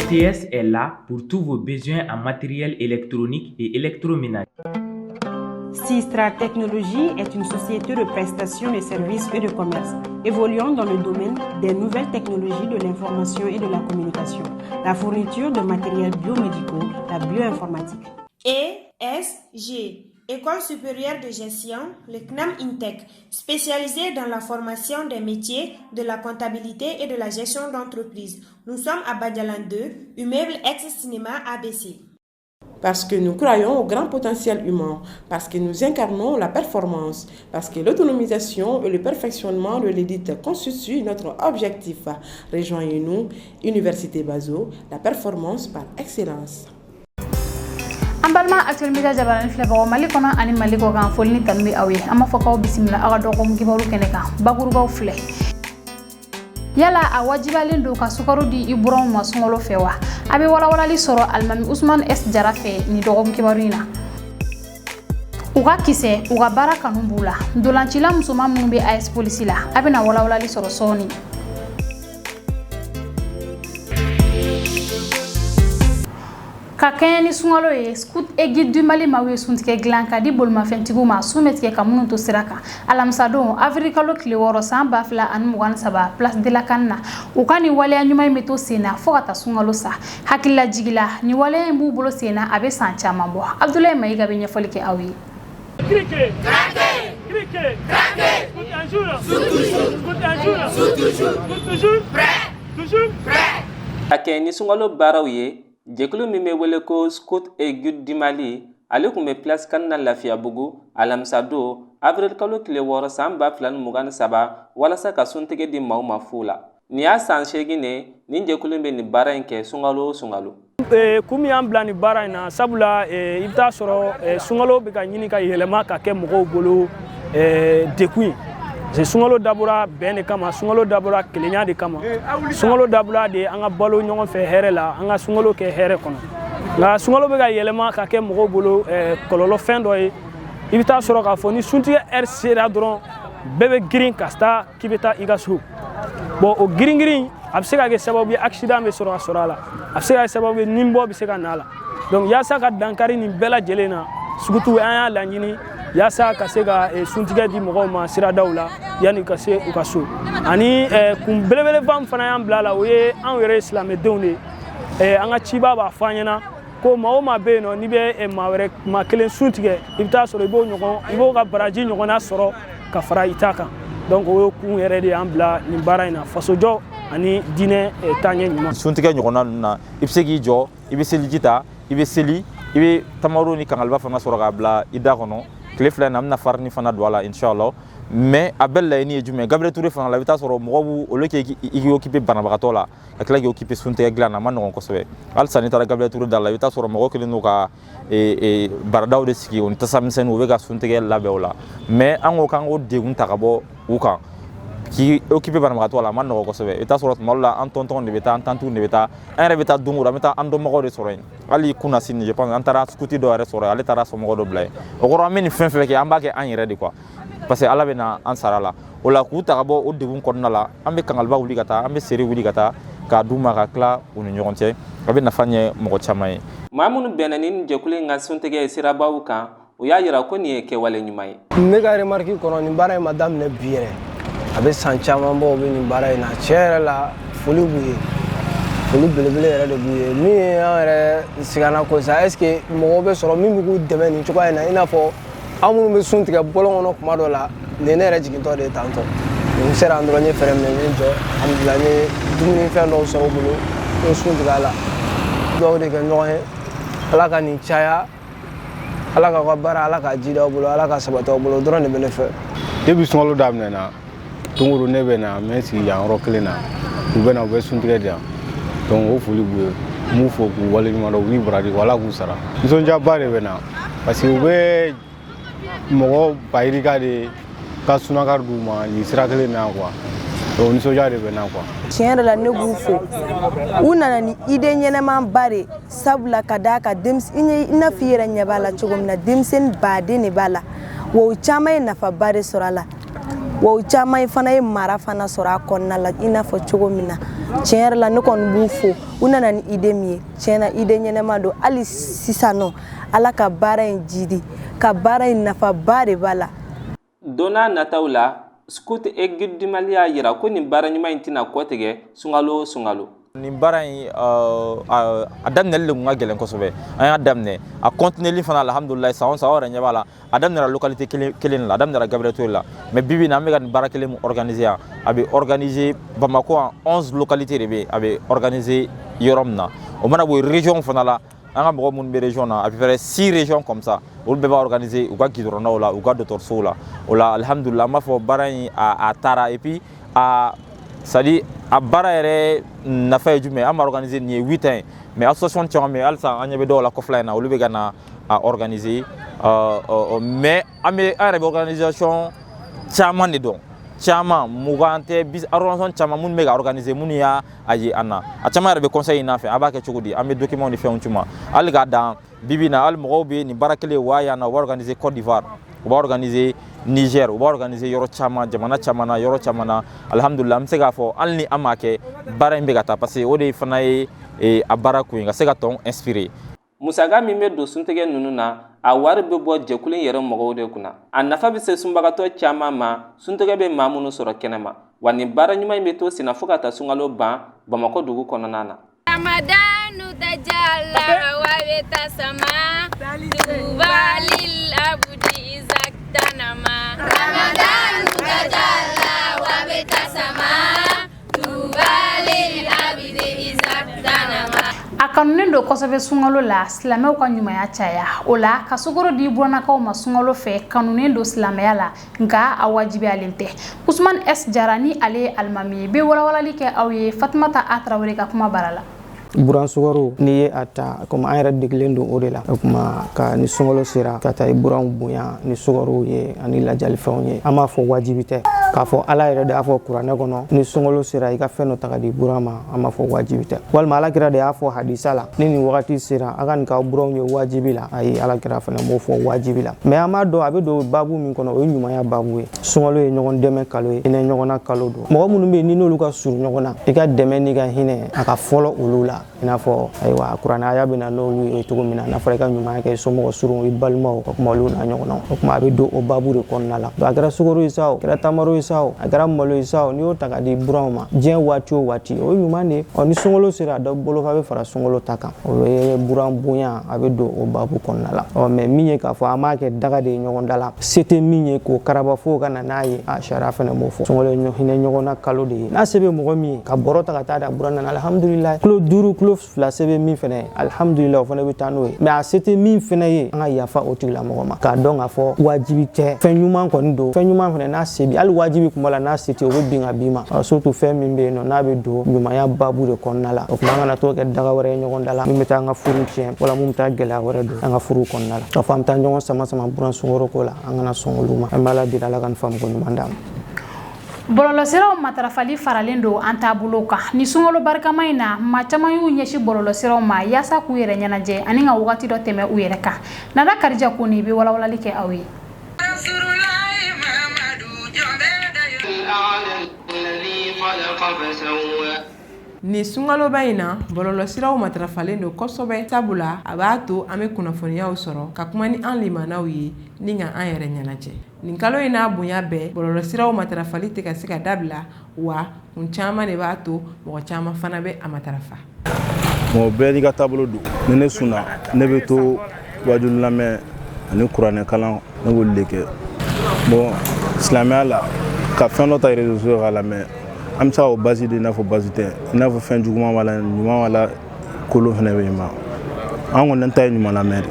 STS est là pour tous vos besoins en matériel électronique et électroménager. Sistra Technologies est une société de prestation de services et de commerce, évoluant dans le domaine des nouvelles technologies de l'information et de la communication, la fourniture de matériels biomédicaux, la bioinformatique. ESG, École supérieure de gestion, le CNAM INTEC, spécialisé dans la formation des métiers de la comptabilité et de la gestion d'entreprise. Nous sommes à Badialan 2, immeuble ex-cinéma ABC. Parce que nous croyons au grand potentiel humain, parce que nous incarnons la performance, parce que l'autonomisation et le perfectionnement de l'édite constituent notre objectif. Rejoignez-nous, Université Bazo, la performance par excellence. Ambalma actuel media jabaran flebo mali kono ani mali ko kan folni tanmi awi ama fakaw bismillah aga do ko ngibaru keneka baguru baw fle yala a wajibalen do ka sukaru di ibron ma songolo fewa abi wala li soro almami Usman S Jarafe ni do ko ngibarina uga kise uga baraka numbula dolanchila musuma mumbe AS police la abina wala li soro soni ka kayani sungalo ye scout egi du mali mawe suntike glanka di bolma fentigu ma sumetike kamunu to siraka alamsado afrikalo kliworo samba fla an mugan saba place de la canna ukani wale anyuma meto sena fogata sungalo sa hakilla jigila ni wale mbu bolo sena abe sancha mambo abdoulaye mayiga be nyafolike awi criquet criquet scout un jour toujours prêt akeni sungalo barawiye Jekulu mime wele ko Scout et Guide du Mali, ale kume place kanna lafia bugu, alamsado, avril kalo kile woro samba flan mugan saba, wala sa ka suntege di mauma fula. Ni a sanshegine, ni jekulu mbe ni bara nke sungalo. Kumi ambla ni bara ina sabula ibta soro sungalo bika nyini ka yelema ka ke mogo bolo dekui. C'est sungalo dabura bene kama sungalo dabura kelenya de kama sungalo dabura de anga balo nyongo fe here la anga sungalo ke here kono nga sungalo be ga yelema ka ke mogo bolo kololo fendo e ibita soro ka foni sunti sera dron bebe green kasta kibeta igasu bo o green absega ke sababu accident be soro la absega sababu nimbo be sega nala donc ya saka dankari ni bela jelena sugutu anya la nyini yasa kasega suntiga di mogo ma sira dawla yani kase ukaso ani kum belebele bam fana yam blala oye an were islam dewne anga chiba ba fanyana ko mawo ma be no ni be ma were ma kelen suntige ibta soro ibo nyogon ibo ga baraji nyogona soro ka fara itaka donc o ku yere de ambla ni baraina fasojo ani dine tanye nyuma suntige nyogona na ibsegi jo ibe selijita ibe seli ibe tamaro ni kangalba fana soro ga bla ida kono Clefla namna farni fana douala inshallah mais abel la ni jume Gabriel Touré fana la vita soro mobu o leke i occupé banabagato la akla ki occupé sunte glana man non ko sobe al sanita Gabriel Touré dalla vita soro mogo kele no ka bardaw de ski on tasamsen o vega sunte la beola mais ango kango de gunta kabo uka qui occupé banabagato la man non ko sobe vita soro molla en tonton de vita en tantou de vita en revita dungura meta ando mogo de soro ali kuna sin je pense antara scouti do soro ale tara so mogo do blay o ko ameni fin fe ke ambake an yere de quoi parce que ala bena ansarala o la kuta kabo o degun konna la ambe kangalba wuli kata ambe seri wuli kata ka duma ka kla unu nyonte abe na fanye mo chamay mamun benanin jekule ngasuntege sirabawu kan o ya yira ko ni ke wale nyumay ne ga remarque ko ni bara madame ne biere abe sanchama bo be ni bara na chere la fulu buye fulu belebele yere de buye mi yere sigana ko sa est ce que mo be soro mi bu deme ni choko ina ina fo amu be suntiga bolon no kuma do la ne ne re jigin to de tanto ni sera andro ni fere men ni jo amdula ni dumuni fe no so bulu no suntiga la do de ke no he ala ka ni chaya ala ka bara ala ka jida bulu ala ka sabato bulu do ne benefe debi songolo damne na tunguru ne be na mesi ya roklina u be na be suntiga dia donc o fuli bu mu fo ku wale ni maro ni bradi wala ku sara zonja bare be na parce que u be mogo bayirika de ka sunakar du ma ni sirakele na quoi donc ni soja de be na quoi tiens la ne bu fo una ni ide nyene bare sabla kadaka dims ina fiera nyabala chogomna dimsen bade ne bala wo chama na fa bare sorala wa u caman fana ye mara fana sɔrɔ a kɔnɔna la i n'a fɔ cogo min na tiɲɛ yɛrɛ la ne kɔni b'u fo u nana ni idée min ye tiɲɛ na idée ɲɛnɛma don hali sisan nɔ Ala ka baara in jidi ka baara in nafaba de b'a la. Donna nataw la Scout et Guide du Mali a yira ko nin baara ɲuman in tɛna kɔ tigɛ sunkalo. Nin baara in a daminɛli de kun ka gɛlɛn kosɛbɛ an y'a daminɛ a continueli fana alhamdulilayi san o san aw yɛrɛ ɲɛ b'a la a daminɛra localité kelen la a daminɛra Gabriel Touré la mais bibi in na an bɛ ka nin baara kelen mun organiser yan a bɛ organiser Bamako en 11 localités de bɛ a bɛ organiser yɔrɔ min na o mana bɔ région fana la an ka mɔgɔ minnu bɛ région na à peu près 6 régions comme ça olu bɛɛ b'a organiser u ka goudronnaw la u ka dɔgɔtɔrɔsow la o la alhamdulilayi an b'a fɔ baara in a taara et puis c'est-à-dire a baara yɛrɛ nafa ye jumɛn an b'a organiser nin ye 8 ans mais association caman bɛ halisa an ɲɛ bɛ dɔw la kɔfɛla in na olu bɛ ka na a organiser mais an yɛrɛ bɛ organisation caman de dɔn caman mugan tɛ organisation caman minnu bɛ ka organiser minnu y'a ye an na a caman yɛrɛ bɛ conseil in fɛ a b'a kɛ cogo di an bɛ documents ni fɛnw ci ma hali k'a dan bibi in na hali mɔgɔw bɛ nin baara kelen u b'a yan na u b'a organiser Côte d'Ivoire u b'a organiser Niger u b'a organiser yɔrɔ caman jamana caman na yɔrɔ caman na alhamdulillah an bɛ se k'a fɔ hali ni an m'a kɛ baara in bɛ ka taa parce que o de fana ye a baara kun ye ka se ka tɔn inspirer. Musaka min bɛ don suntigɛ ninnu na a wari bɛ bɔ jɛkulu in yɛrɛ mɔgɔw de kunna a nafa bɛ se sunbagatɔ caman ma suntigɛ bɛ maa minnu sɔrɔ kɛnɛma wa nin baara ɲuman in bɛ to senna fo ka taa sunkalo ban Bamakɔ dugu kɔnɔna na. Ramadanu tajalla wa betasama tubalil abudi izaktanama Ramadanu tajalla wa betasama tubalil abudi izaktanama. A kanunen do kosɛbɛ sunkalo la silamɛw ka ɲumanya caya o la ka sukoro di buranakaw ma sunkalo fɛ kanunen do silamɛya la nka a wajibiyalen tɛ. Usman S Jara ni ale ye alimami ye bɛ walawalali kɛ aw ye Fatumata A Tarawele ka kuma bara la. Buran sukaro n'i ye a ta comme an yɛrɛ degelen don o de la o kuma ka ni sunkalo sera ka taa i buranw bonya ni sukaro ye ani lajalifɛnw ye an b'a fɔ wajibi tɛ k'a fɔ Ala yɛrɛ de y'a fɔ kuranɛ kɔnɔ ni sunkalo sera i ka fɛn dɔ ta ka di buran ma an b'a fɔ wajibi tɛ walima Alakira de y'a fɔ hadisa la ni nin wagati sera a ka nin k'aw buranw ye wajibi la ayi Alakira fana m'o fɔ wajibi la mais an b'a dɔn a bɛ don babu min kɔnɔ o ye ɲumanya babu ye sunkalo ye ɲɔgɔn dɛmɛ kalo ye hinɛ ɲɔgɔnna kalo don mɔgɔ minnu bɛ yen ni n'olu ka surun ɲɔgɔn na i ka dɛmɛ n'i ka hinɛ a ka fɔlɔ olu la i n'a fɔ ayiwa kuranɛ aya bɛ na n'olu ye cogo min na n'a fɔra i ka ɲumanya kɛ i somɔgɔ surun i balimaw o kuma olu n'a ɲɔgɔnnaw o kuma a bɛ don o babu de kɔnɔna la a kɛra sukaro ye sa o a kɛra tamaro ye sa o a kɛra malo ye sa o n'i y'o ta ka di buranw ma diɲɛ waati o waati o ye ɲuman de ye ni sunkalo sera a dɔ bolofa bɛ fara sunkalo ta kan o ye buran bonya a bɛ don o babu kɔnɔna la mais min ye k'a fɔ an b'a kɛ daga de ye ɲɔgɔn da la se tɛ min ye k'o karaba fo ka na n'a ye a sariya fana m'o fɔ sunkalo ye hinɛ ɲɔgɔnna kalo de ye n'a se bɛ mɔgɔ min ye ka bɔrɔ ta ka taa da buran na alhamdulilayi kilo 5 kilo 2 se bɛ min fana ye alhamdulilayi o fana bɛ taa n'o ye mais a se tɛ min fana ye an ka yafa o tigilamɔgɔ ma k'a dɔn k'a fɔ wajibi tɛ fɛn ɲuman kɔni don fɛn ɲuman fana n'a se bi hali wajibi kuma la n'a se tɛ o bɛ bin ka bin ma surtout fɛn min bɛ yen nɔ n'a bɛ don ɲumanya babu de kɔnɔna la o kuma an kana to kɛ daga wɛrɛ ye ɲɔgɔn da la min bɛ taa an ka furu tiɲɛ wala min bɛ taa gɛlɛya wɛrɛ don an ka furu kɔnɔna la k'a fɔ an bɛ taa ɲɔgɔn sama buran sunkaro ko la an kana sɔn olu ma an bɛ Ala deli Ala ka nin faamuko ɲuman d'an ma. Bɔlɔlɔsiraw matarafali faralen don an taabolo kan ni sunkalo barikama in na maa caman y'u ɲɛsin bɔlɔlɔsiraw ma yaasa k'u yɛrɛ ɲɛnajɛ ani ka wagati dɔ tɛmɛ u yɛrɛ kan Nana Karija Koni bɛ walawalali kɛ aw ye. Ni sunkaloba in na bɔlɔlɔsiraw matarafalen don kosɛbɛ sabula a b'a to an bɛ kunnafoniyaw sɔrɔ ka kuma ni an limanaw ye ni ka an yɛrɛ ɲɛnajɛ nin kalo in n'a bonya bɛɛ bɔlɔlɔsiraw matarafali tɛ ka se ka dabila wa kun caman de b'a to mɔgɔ caman fana bɛ a matarafa. Mɔgɔ bɛɛ n'i ka taabolo don ni ne sunna ne bɛ to wajulu lamɛn ani kuranɛ kalan ne b'olu de kɛ bon silamɛya la ka fɛn dɔ ta réseaux sociaux kan lamɛn an bɛ se k'o basi de i n'a fɔ basi tɛ i n'a fɔ fɛn juguman b'a la ɲuman b'a la kolon fana bɛ yen ma an kɔni ta ye ɲuman lamɛn de.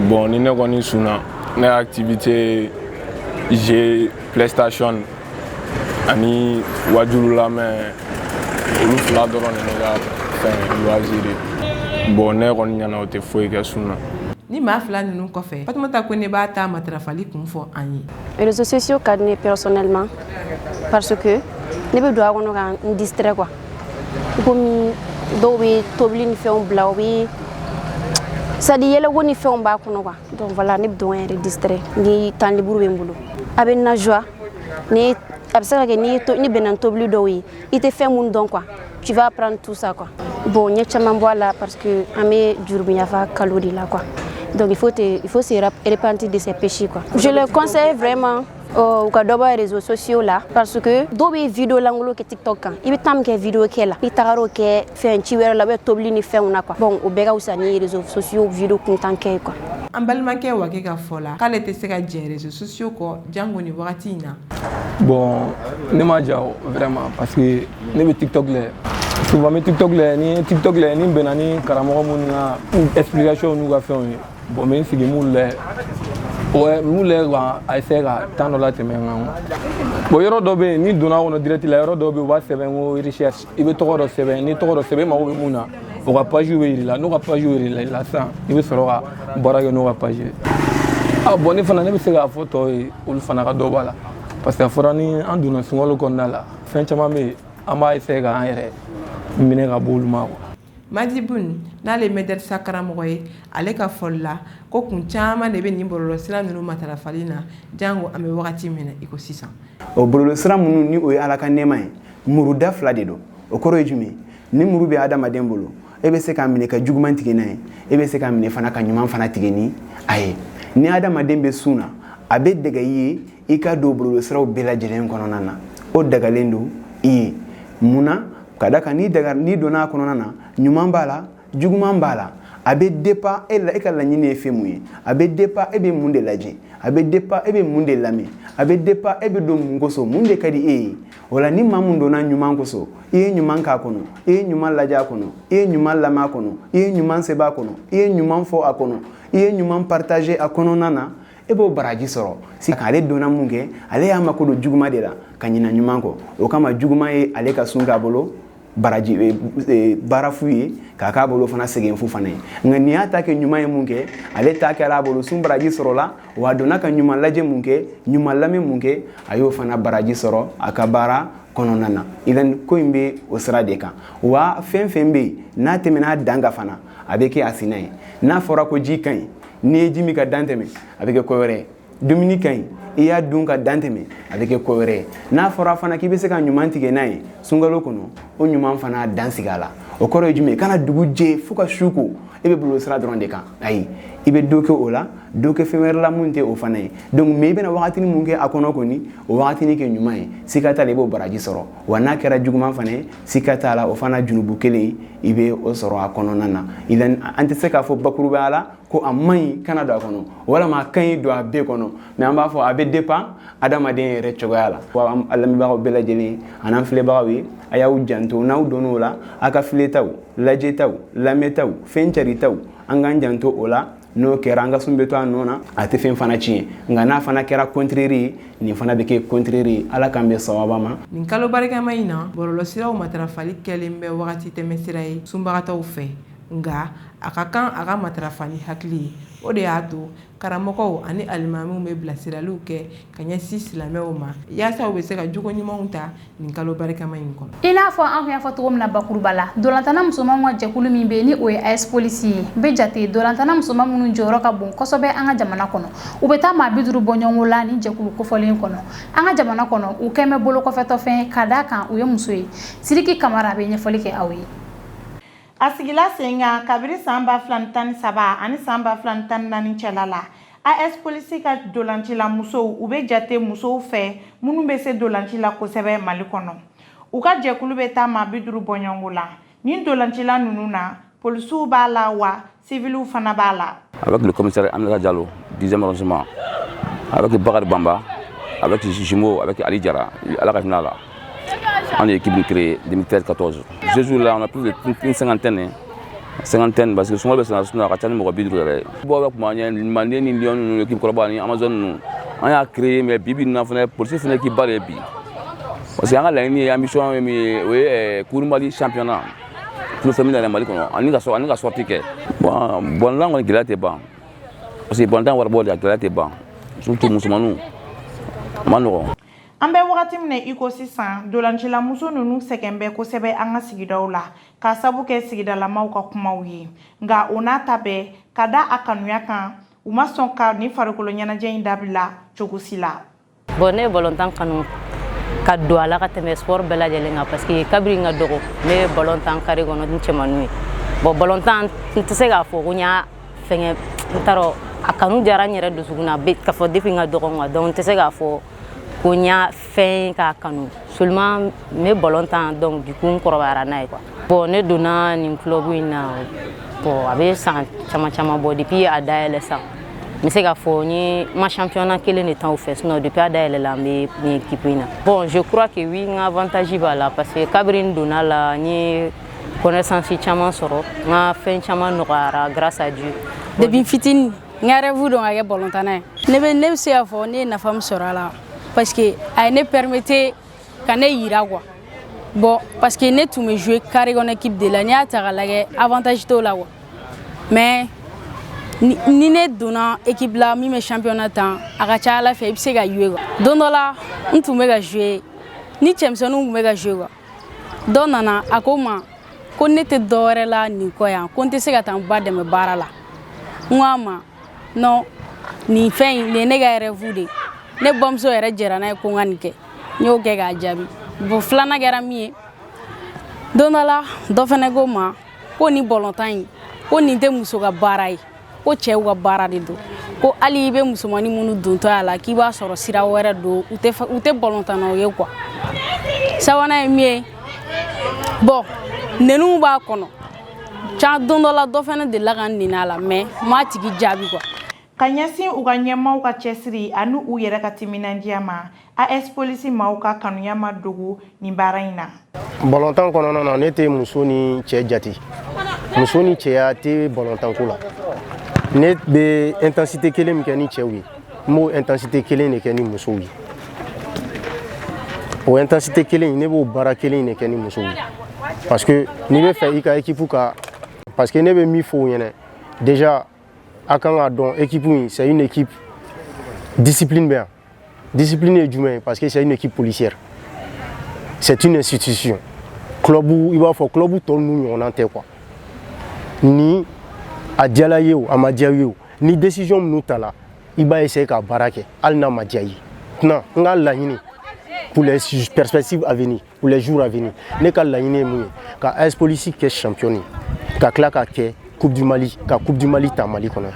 Bon ni ne kɔni sunna ne activité jeu PlayStation ani wajulu lamɛn olu fila dɔrɔn de ne ka fɛn loisir bon ne kɔni ɲɛna o tɛ foyi kɛ sunna. Ni maa fila ninnu kɔfɛ Fatumata Kone b'a ta matarafali kun fɔ an ye. Réseaux sociaux ka di ne personnellement parce que ne bɛ don a kɔnɔ ka n distrait quoi komi dɔw bɛ tobili ni fɛnw bila o bɛ c'est à dire yɛlɛko ni fɛnw b'a kɔnɔ quoi donc voilà ne bɛ don ka n yɛrɛ distrait ni temps libre bɛ n bolo a bɛ n na joie ni a bɛ se ka kɛ ni bɛnna tobili dɔw ye i tɛ fɛn mun dɔn quoi tu vas apprendre tout ça quoi. Bon n ye caman bɔ a la parce que an bɛ jurubiyafa kalo de la quoi. Donc il faut se repentir de ses péchés quoi. Je le conseille vraiment au cas des réseaux sociaux là parce que dɔw bɛ vidéo langolo kɛ TikTok kan i bɛ temps min kɛ vidéo kɛ la i tagar'o kɛ fɛn ci wɛrɛ la u bɛ tobili ni fɛnw na quoi. Bon o bɛɛ ka wusa ni réseaux sociaux vidéo kuntan kɛ quoi. An balimakɛ wa kɛ ka fɔ la k'ale tɛ se ka jɛn réseaux sociaux kɔ jango ni wagati in na. Bon ne ma ja vraiment parce que ne bɛ TikTok lɛ souvent bɛ TikTok lɛ ni TikTok lɛ ni bɛnna ni karamɔgɔ minnu ka explication n'u ka fɛnw ye bon mɛ n sigi m'u lɛ m'u lɛ ka essayer ka temps dɔ latɛmɛ n kan bon yɔrɔ dɔ bɛ yen ni donna kɔnɔ direct la yɔrɔ dɔ bɛ yen u b'a sɛbɛn ko recherche i bɛ tɔgɔ dɔ sɛbɛn ni tɔgɔ dɔ sɛbɛn i mago bɛ mun na o ka page bɛ yir'i la n'o ka page yir'i la sisan i bɛ sɔrɔ ka baara kɛ n'o ka page ye bon ne fana ne bɛ se k'a fɔ tɔw ye olu fana ka dɔ b'a la parce que a fɔra ni an donna sunkalo kɔnɔna la fɛn caman bɛ yen an b'a essayer k'an yɛrɛ minɛ ka bɔ olu ma quoi. Madi Bun n'ale médecin karamɔgɔ ye ale ka fɔli la ko kun caman de bɛ nin bɔlɔlɔsira ninnu matarafali na jango an bɛ wagati min na i ko sisan. O bɔlɔlɔsira minnu ni o ye Ala ka nɛɛma ye muruda fila de don o kɔrɔ ye jumɛn ni muru bɛ adamaden bolo e bɛ se k'a minɛ ka juguman tigɛ n'a ye e bɛ se k'a minɛ fana ka ɲuman fana tigɛ ni a ye ni adamaden bɛ sun na a bɛ dɛgɛ i ye i ka don bɔlɔlɔsiraw bɛɛ lajɛlen kɔnɔna na o dagalen don i ye munna ka da kan ni donna a kɔnɔna na ɲuman b'a la juguman b'a la a bɛ dépend e la e ka laɲini ye fɛn mun ye a bɛ dépend e bɛ mun de lajɛ a bɛ dépend e bɛ mun de lamɛn a bɛ dépend e bɛ don mun kosɔn mun de ka di e ye o la ni maa mun donna ɲuman kosɔn i ye ɲuman k'a kɔnɔ i ye ɲuman lajɛ a kɔnɔ i ye ɲuman lamɛn a kɔnɔ i ye ɲuman sɛbɛn a kɔnɔ i ye ɲuman fɔ a kɔnɔ i ye ɲuman partager a kɔnɔna na e b'o baraji sɔrɔ sisan ale donna mun kɛ ale y'a mako don juguman de la ka ɲina ɲuman kɔ o kama juguman ye ale ka sun k'a bolo baraji baara fu ye k'a k'a bolo fana sɛgɛn fu fana ye nka nin y'a ta kɛ ɲuman ye mun kɛ ale ta kɛra a bolo sun baraji sɔrɔ la wa a donna ka ɲuman lajɛ mun kɛ ɲuman lamɛn mun kɛ a y'o fana baraji sɔrɔ a ka baara kɔnɔna na idan ko in bɛ o sira de kan wa fɛn fɛn bɛ yen n'a tɛmɛna a dan kan fana a bɛ kɛ a sina ye n'a fɔra ko ji ka ɲi n'i ye ji min ka dan tɛmɛ a bɛ kɛ ko wɛrɛ ye dumuni ka ɲi i y'a dun ka dan tɛmɛ a bɛ kɛ ko wɛrɛ ye n'a fɔra fana k'i bɛ se ka ɲuman tigɛ n'a ye sunkalo kɔnɔ o ɲuman fana dan sigi a la o kɔrɔ ye jumɛn ye kana dugu jɛ fo ka su ko e bɛ bɔlɔlɔsira dɔrɔn de kan ayi i bɛ dɔ kɛ o la dɔ kɛ fɛn wɛrɛ la mun tɛ o fana ye donc mais i bɛna wagatini mun kɛ a kɔnɔ kɔni o wagatini kɛ ɲuman ye sika t'a la i b'o baraji sɔrɔ wa n'a kɛra juguman fana ye sika t'a la o fana junubu kelen i bɛ o sɔrɔ a kɔnɔna na idan an tɛ se k'a fɔ bakurubaya la ko a man ɲi kana don a kɔnɔ walama a ka ɲi don a bɛɛ kɔnɔ mais an b'a fɔ a bɛ dépend adamaden yɛrɛ cogoya la wa an lamɛnbagaw bɛɛ lajɛlen an'an filɛbagaw ye a y'aw janto n'aw donn'o la a ka filɛtaw lajɛtaw lamɛntaw fɛn caritaw an k'an janto o la n'o kɛra an ka sun bɛ to a nɔ na a tɛ fɛn fana tiɲɛ nka n'a fana kɛra contraire ye nin fana bɛ kɛ contraire ye ala k'an bɛ sawaba ma nin kalo barikama in na bɔlɔlɔsiraw matarafali kɛlen bɛ wagati tɛmɛsira ye sunbagataw fɛ nga a ka kan a ka matarafa ni hakili ye o de y'a to karamɔgɔw ani alimamiw bɛ bilasiraliw kɛ ka ɲɛsin silamɛw ma yaasa u bɛ se ka jogo ɲumanw ta nin kalo barikama in kɔnɔ. I n'a fɔ an y'a fɔ cogo min na bakuruba la dolantana musomanw ka jɛkulu min bɛ yen ni o ye AS Polisi ye bɛ jate dolantana musoman minnu jɔyɔrɔ ka bon kosɛbɛ an ka jamana kɔnɔ u bɛ taa maa 50 bɔ ɲɔgɔn la ni jɛkulu kofɔlen kɔnɔ an ka jamana kɔnɔ u kɛn bɛ bolo kɔfɛtɔfɛn ka d'a kan u ye muso ye Sidiki Kamara a bɛ ɲɛfɔli kɛ aw ye. A sigila sen kan kabiri san 2013 ani san 2014 cɛla la AS Polisi ka dolancila musow u bɛ jate musow fɛ minnu bɛ se dolanci la kosɛbɛ Mali kɔnɔ u ka jɛkulu bɛ taa maa 50 bɔ ɲɔgɔn la ni dolancila ninnu na polisiw b'a la wa civiliw fana b'a la. Avec le commissaire Aminata Diallo 10e arrondissement avec Bakari Bamba avec Jimo avec Ali Diarra à la finale. On est équipe créée 2013-14. Ce jour-là, on a plus d'une cinquantaine parce que souvent, on a un mobile. Bon, on l'équipe Corobani, Amazon, on a créé, mais Bibi n'a pas police qui bat les billes. Parce qu'on a une ambition, Kouroumali championnat. Pour le féminin dans le Mali, on a sorti. Bon, là, on est gâté bas. Parce que bon, on a gâté bas. Surtout, musulmans. An bɛ wagati min na i ko sisan dolancila muso ninnu sɛgɛn bɛ kosɛbɛ an ka sigidaw la ka sabu kɛ sigidalamaw ka kumaw ye nka o n'a ta bɛɛ ka da a kanuya kan u ma sɔn ka ni farikolo ɲɛnajɛ in dabila cogo si la. Bon ne balontan kanu ka do ala ka tɛmɛ sport bɛɛ lajɛlen kan parce que kabiri n ka dɔgɔ ne balontan kari kɔnɔ ni cɛmannu ye bon balontan n tɛ se k'a fɔ ko n y'a fɛngɛ n t'a dɔn a kanu diyara n yɛrɛ dusukun na k'a fɔ depuis n ka dɔgɔ quoi donc n tɛ se k'a fɔ ko n y'a fɛn k'a kanu seulement n bɛ balontan donc du coup n kɔrɔbayara n'a ye quoi bon ne donna nin club in na bon a bɛ san caman caman bɔ depuis a dayɛlɛ san n bɛ se k'a fɔ n ye ma championnat kelen de t'aw fɛ sinon depuis a dayɛlɛ la n bɛ nin équipe in na bon je crois que oui n ka avantage b'a la parce que kabiri n donna la n ye connaissance caman sɔrɔ n ka fɛn caman nɔgɔyara grâce à Dieu. Depuis fitini n ka rêve dɔn ka kɛ balontanna ye ne bɛ se k'a fɔ ne ye nafa min sɔrɔ a la parce que a ye ne permettre ka ne yira quoi bon parce que ne tun bɛ jouer carré kɔnɔ équipe de la n'i y'a ta k'a lajɛ avantage t'o la quoi mais ni ne donna équipe la min bɛ championnat tan a ka ca ala fɛ i bɛ se ka jouer quoi don dɔ la n tun bɛ ka jouer ni cɛmisɛnninw tun bɛ ka jouer quoi dɔ nana a ko n ma ko ne tɛ dɔwɛrɛ la nin kɔ yan ko n tɛ se ka taa n ba dɛmɛ baara la n ko a ma non nin fɛn in nin ye ne ka rêve de ye ne bamuso yɛrɛ jɛra n'a ye ko n ka nin kɛ n y'o kɛ k'a jaabi bon filanan kɛra min ye don dɔ la dɔ fana ko n ma ko nin balontan in ko nin tɛ muso ka baara ye ko cɛw ka baara de don ko hali i bɛ musomanin minnu dontɔ a la k'i b'a sɔrɔ sira wɛrɛ don u tɛ balontannaw ye quoi sabanan ye min ye bon nɛniw b'a kɔnɔ don dɔ la dɔ fana delila ka n nɛni a la mais n m'a tigi jaabi quoi. Ka ɲɛsin u ka ɲɛmaaw ka cɛsiri ani u yɛrɛ ka timinandiya ma AS Police maaw ka kanuya ma dogo nin baara in na. Balontan kɔnɔna na ne tɛ muso ni cɛ jate muso ni cɛya tɛ balontanko la ne bɛ intensité kelen min kɛ ni cɛw ye n b'o intensité kelen de kɛ ni musow ye o intensité kelen ne b'o baara kelen de kɛ ni musow ye parce que n'i bɛ fɛ i ka équipe ka parce que ne bɛ min fɔ u ɲɛna déjà a kan k'a dɔn équipe in c'est une équipe discipline bɛ yan discipline ye jumɛn ye parce que c'est une équipe policière c'est une institution club i b'a fɔ club tɔw n'u ɲɔgɔnna tɛ quoi ni a diyala ye o a ma diya ye o ni décision minnu ta la i b'a essayer ka baara kɛ hali n'a ma diya ye maintenant n ka laɲini pour les perspectives à venir pour les jours à venir ne ka laɲini ye mun ye ka AS Police kɛ championne ka tila ka kɛ Coupe du Mali ka Coupe du Mali ta Mali kɔnɔ.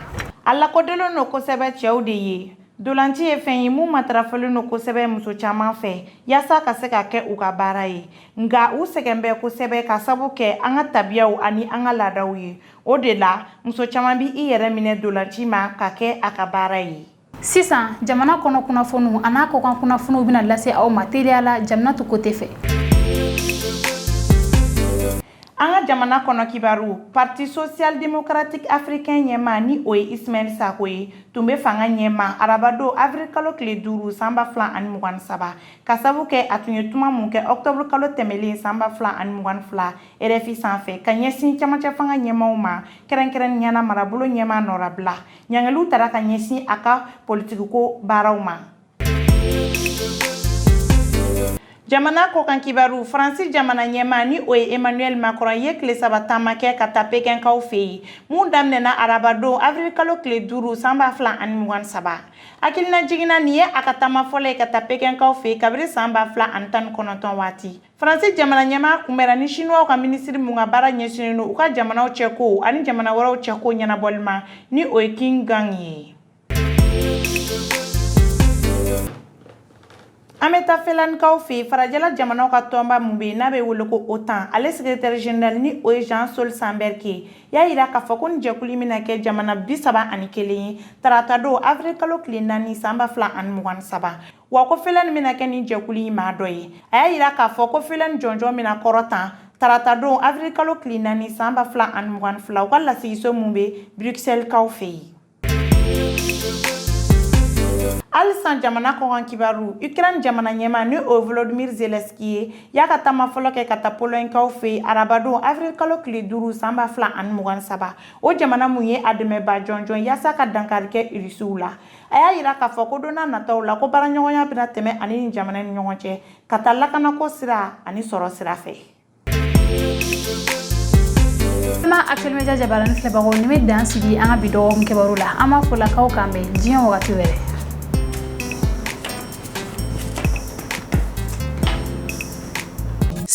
A lakodɔnlen no kosɛbɛ cɛw de ye dolanci ye fɛn ye mun matarafalen no kosɛbɛ muso caman fɛ yaasa ka se ka kɛ u ka baara ye nka u sɛgɛn bɛ kosɛbɛ ka sabu kɛ an ka tabiyaw ani an ka laadaw ye o de la muso caman bi i yɛrɛ minɛ dolanci ma ka kɛ a ka baara ye. Sisan jamana kɔnɔ kunnafoniw a n'a kɔ kan kunnafoniw bɛna lase aw ma teliya la Jaminatu Kote fɛ. An ka jamana kɔnɔ kibaru Parti Social Démocratique Africain ɲɛma ni o ye Ismaël Sako ye tun bɛ fanga ɲɛma arabadon avril kalo tile 5 san 2023 ka sabu kɛ a tun ye tuma mun kɛ octobre kalo tɛmɛlen san 2022 RFI sanfɛ ka ɲɛsin camancɛ fanga ɲɛmaw ma kɛrɛnkɛrɛnniyala marabolo ɲɛma nɔrabila ɲangaliw tara ka ɲɛsin a ka politikiko baaraw ma. Jamana kɔkan kibaru Faransi jamana ɲɛma ni o ye Emmanuel Macron ye tile 3 taama kɛ ka taa Pekɛnkaw fɛ yen mun daminɛna arabadon avril kalo tile 5 san 2023 hakilina jiginna nin ye a ka taama fɔlɔ ye ka taa Pekɛnkaw fɛ yen kabiri san 2019 waati Faransi jamana ɲɛma kunbɛra ni Chinois ka ministre mun ka baara ɲɛsinnen don u ka jamanaw cɛko ani jamana wɛrɛw cɛko ɲɛnabɔli ma ni o ye King Gang ye. An bɛ taa Felanikaw fɛ farajɛla jamanaw ka tɔnba mun bɛ yen n'a bɛ wele ko OTAN ale secrétaire général ni o ye Jean-Sol Samberg y'a yira k'a fɔ ko nin jɛkulu in bɛna kɛ jamana 31 ye tarata don avril kalo tile 4 san 2023 wa ko Felan bɛna kɛ nin jɛkulu in maa dɔ ye a y'a yira k'a fɔ ko Felan jɔnjɔn bɛna kɔrɔtan tarata don avril kalo tile 4 san 2022 u ka lasigiso mun bɛ Bruxelles kaw fɛ yen. Alisan jamana kɔkan kibaru Ukraine jamana ɲɛma ni o Volodymyr Zelensky ye y'a ka taama fɔlɔ kɛ ka taa Poloɲkaw fɛ arabadon avril kalo tile 5 san 2023 o jamana mun ye a dɛmɛba jɔnjɔn yaasa ka dankari kɛ Rusiw la a y'a yira k'a fɔ ko donna nataw la ko baaraɲɔgɔnya bɛna tɛmɛ ani nin jamana ni ɲɔgɔn cɛ ka taa lakanako sira ani sɔrɔ sira fɛ. Ma Actuel Media jabarani filɛbagaw ni bɛ dan sigi an ka bi dɔgɔkun kibaru la an b'a fɔ lakaw kan bɛn diɲɛ wagati wɛrɛ.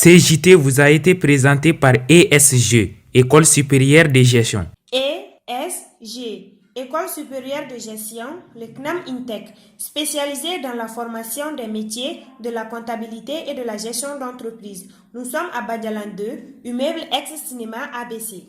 CJT vous a été présenté par ESG, École supérieure de gestion. ESG, École supérieure de gestion, le CNAM INTEC, spécialisé dans la formation des métiers de la comptabilité et de la gestion d'entreprise. Nous sommes à Badialan 2, immeuble ex-cinéma ABC.